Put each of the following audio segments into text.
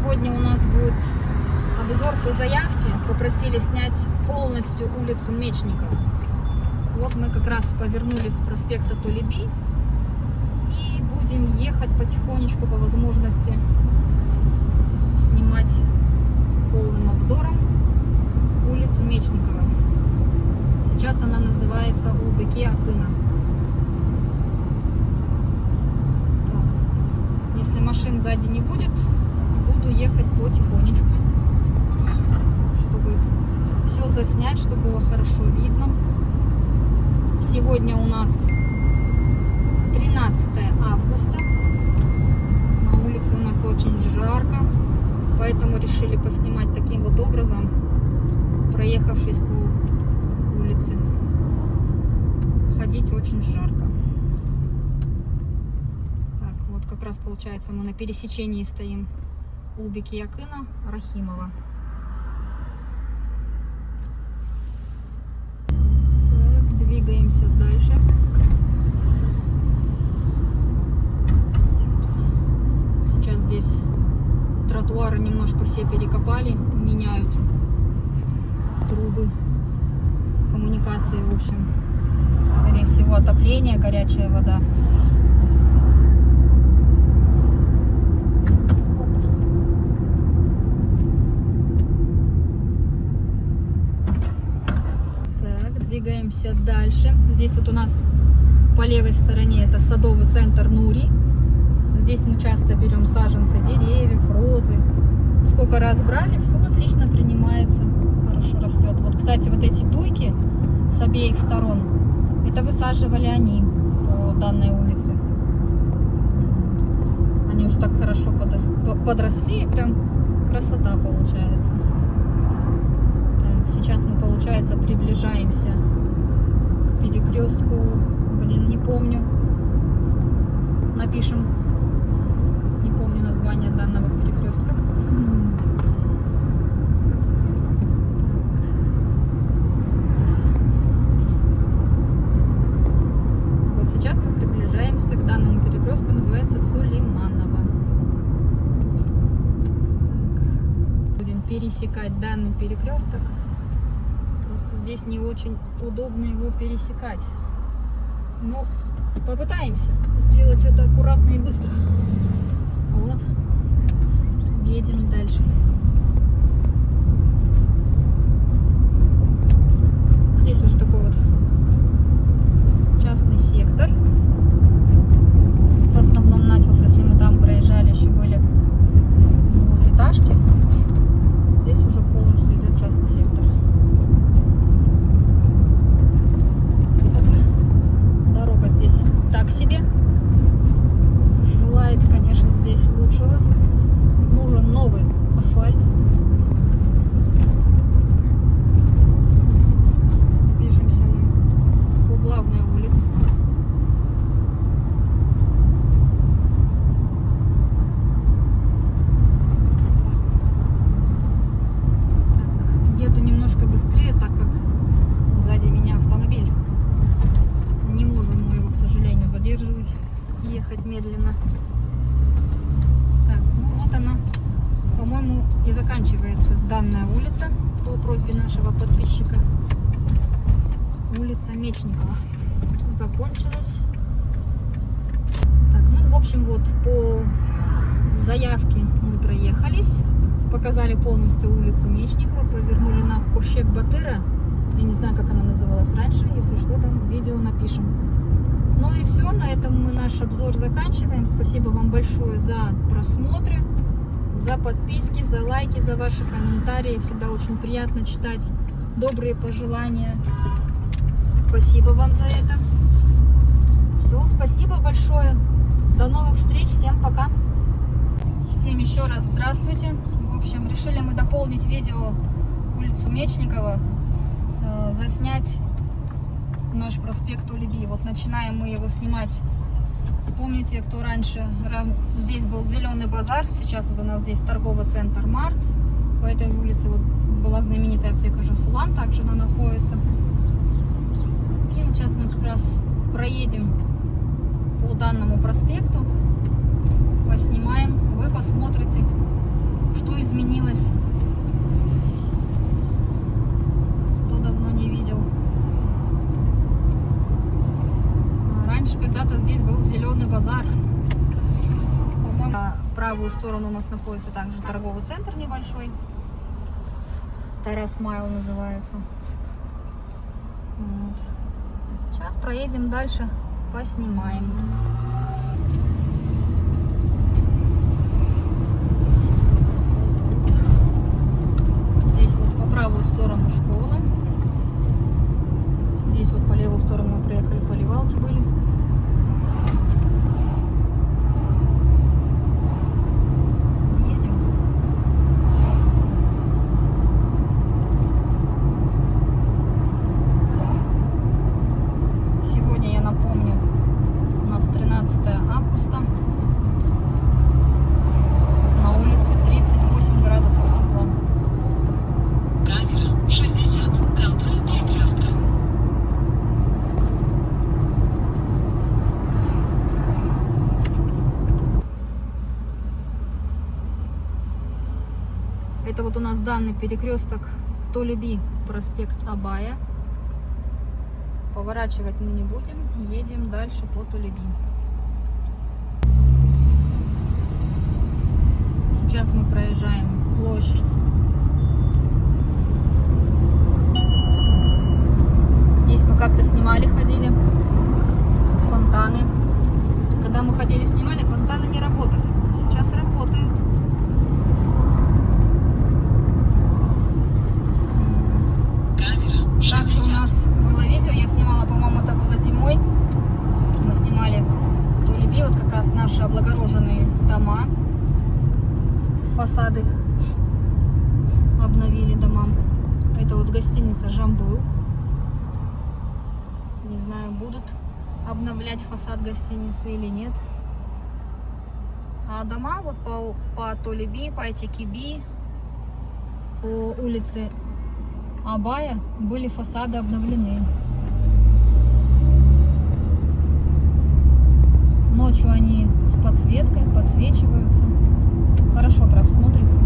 Сегодня у нас будет обзор по заявке. Попросили снять полностью улицу Мечникова. Вот мы как раз повернулись с проспекта Толеби и будем ехать потихонечку, по возможности снимать полным обзором улицу Мечникова. Сейчас она называется Улбеки Акына. Если машин сзади не будет, буду ехать потихонечку, чтобы все заснять, чтобы было хорошо видно. Сегодня у нас 13 августа. На улице у нас очень жарко, поэтому решили поснимать таким вот образом, проехавшись по улице. Ходить очень жарко. Так, вот как раз получается мы на пересечении стоим. Улбеки Акына, Рахимова. Так, двигаемся дальше. Сейчас здесь тротуары немножко все перекопали, меняют трубы коммуникации, в общем. Скорее всего, отопление, горячая вода. Двигаемся дальше. Здесь вот у нас по левой стороне это садовый центр Нури. Здесь мы часто берем саженцы деревьев, розы. Сколько раз брали, все отлично принимается, хорошо растет. Вот, кстати, вот эти туйки с обеих сторон, это высаживали они по данной улице. Они уже так хорошо подросли, и прям красота получается. Сейчас мы, получается, приближаемся к перекрестку. Блин, не помню. Напишем. Не помню название данного перекрестка. Вот сейчас мы приближаемся к данному перекрестку. Называется Сулейманово. Будем пересекать данный перекресток. Здесь не очень удобно его пересекать. Но попытаемся сделать это аккуратно и быстро. Вот. Едем дальше. Здесь уже такой вот частный сектор. В основном начался, если мы там проезжали, еще были двухэтажки. Здесь уже полностью идет частный сектор. Здесь так себе. Желает, конечно, здесь лучшего. Нужен новый асфальт. Движемся мы по главной улице. Так, еду немножко быстрее, так как сзади меня автомобиль. Не можем мы его, к сожалению, задерживать и ехать медленно. Так, ну вот она, по-моему, и заканчивается данная улица по просьбе нашего подписчика. Улица Мечникова закончилась. Так, ну, в общем, вот по заявке мы проехались, показали полностью улицу Мечникова, повернули на Кошек-Батыра. Я не знаю, как она называлась раньше. Если что, там в видео напишем. Ну и все, на этом мы наш обзор заканчиваем. Спасибо вам большое за просмотры, за подписки, за лайки, за ваши комментарии. Всегда очень приятно читать добрые пожелания. Спасибо вам за это. Все, спасибо большое. До новых встреч. Всем пока. Всем еще раз здравствуйте. В общем, решили мы дополнить видео улицу Мечникова, заснять наш проспект Толеби. Вот начинаем мы его снимать. Помните, кто раньше, здесь был зеленый базар, сейчас вот у нас здесь торговый центр Март. По этой же улице вот была знаменитая аптека Жасулан, также она находится. И вот сейчас мы как раз проедем по данному проспекту, поснимаем, вы посмотрите, Что изменилось? Кто давно не видел? Раньше когда-то здесь был зеленый базар. По-моему, по правую сторону у нас находится также торговый центр небольшой. Тарас Майл называется. Вот. Сейчас проедем дальше, поснимаем. Здесь вот по правую сторону школа. Здесь вот по левую сторону мы проехали, поливалки были. Едем. Сегодня, я напомню, у нас 13 августа. На улице 38 градусов тепла. Камера 60, контроль перекрестка. Это вот у нас данный перекресток Толеби, проспект Абая. Поворачивать мы не будем, едем дальше по Толеби. Сейчас мы проезжаем площадь. Здесь мы как-то снимали, ходили. Фонтаны. Когда мы ходили, снимали, фонтаны не работали. Сейчас работают. Также у нас было видео, я снимала, по-моему, это было зимой. Мы снимали Толеби, вот как раз наши облагороженные дома. Фасады обновили домам. Это вот гостиница Жамбыл. Не знаю, будут обновлять фасад гостиницы или нет. А дома вот по Толеби, по Этикиби, по улице Абая были фасады обновлены. Ночью они с подсветкой, подсвечиваются. Хорошо прям смотрится.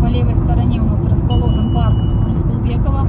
По левой стороне у нас расположен парк Располбекова.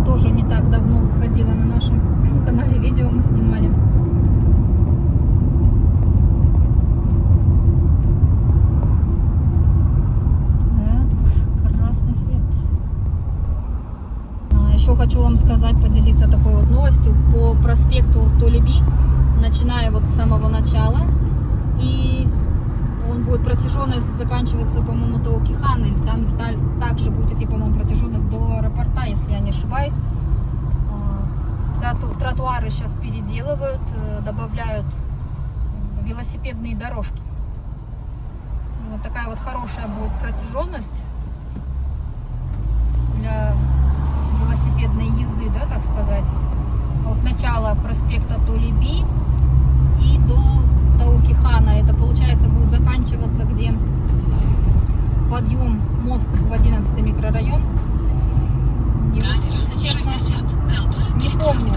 Тоже не так давно выходило на нашем канале видео, мы снимали. Еще хочу вам сказать, поделиться такой вот новостью по проспекту Толеби, начиная вот с самого начала, и он будет протяженность заканчиваться, по-моему, до Окиханы, там также будет идти, по-моему, протяженность до аэропорта, если я не ошибаюсь. Тротуары сейчас переделывают, добавляют велосипедные дорожки. Вот такая вот хорошая будет протяженность для велосипедной езды, да, так сказать, от начала проспекта Толеби и до Таукихана. Это, получается, будет заканчиваться, где подъем, мост в 11 микрорайон. И вот, если честно, не помню,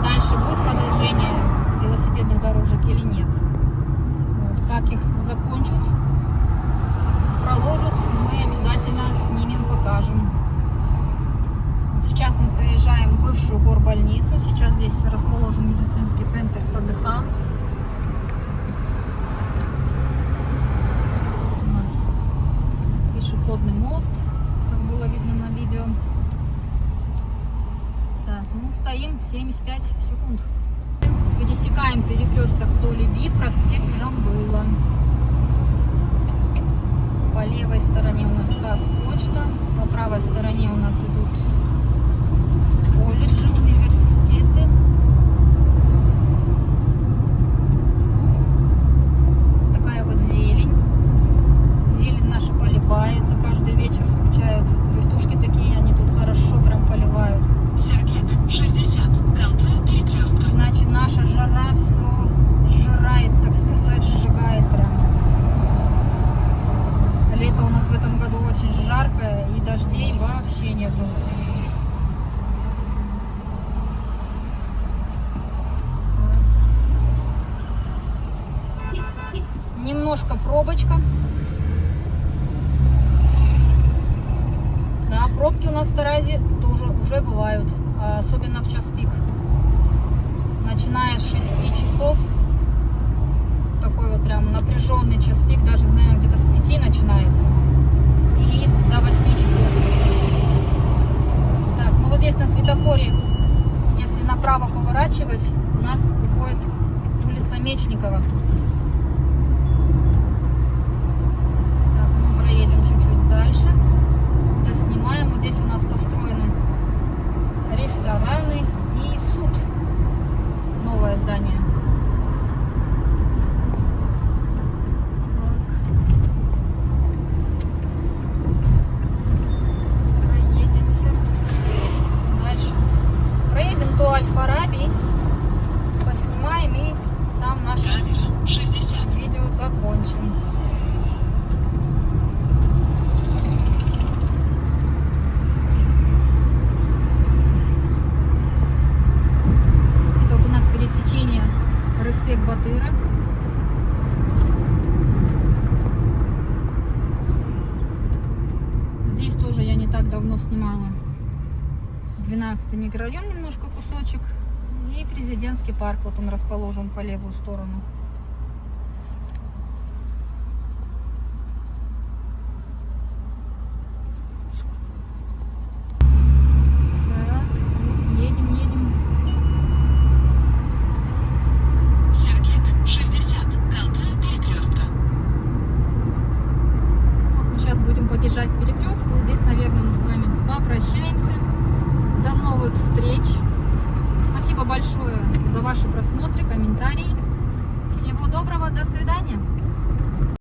дальше будет продолжение велосипедных дорожек или нет. Вот, как их закончат, проложат, мы обязательно снимем, покажем. Сейчас мы проезжаем бывшую горбольницу. Сейчас здесь расположен медицинский центр Садыхан. У нас пешеходный мост, как было видно на видео. Так, ну стоим 75 секунд. Пересекаем перекресток Толеби, проспект Жамбыла. По левой стороне у нас Казпочта, по правой стороне у нас идут колледжи, университеты. Такая вот зелень. Зелень наша поливается. Каждый вечер включают вертушки такие, они тут хорошо прям поливают. Сергей, 60, контроль перекрестка. Иначе наша жара все сжирает, так сказать, сжигает прям. Лето у нас в этом году очень жаркое и дождей вообще нету. пробочка. Да, пробки у нас в Таразе тоже уже бывают, особенно в час пик. Начиная с 6 часов, такой вот прям напряженный час пик, даже, наверное, где-то с 5 начинается и до 8 часов. Так, ну вот здесь на светофоре, если направо поворачивать, у нас уходит улица Мечникова. Так, мы проедем чуть-чуть дальше. Доснимаем. Вот здесь у нас построены рестораны и суд. Новое здание. Так. Проедемся дальше. Проедем до Аль-Фараби, поснимаем и там наше Камера 60. видео закончим. Это вот у нас пересечение Рыспек-Батыра. Здесь тоже я не так давно снимала 12-й микрорайон, немножко кусочек. И Президентский парк, вот он расположен по левую сторону. Так, едем. Сергек 60. Контроль перекрестка. Вот мы сейчас будем подъезжать к перекрестку. Здесь, наверное, мы с вами попрощаемся. До новых встреч. Спасибо большое за ваши просмотры, комментарии. Всего доброго, до свидания.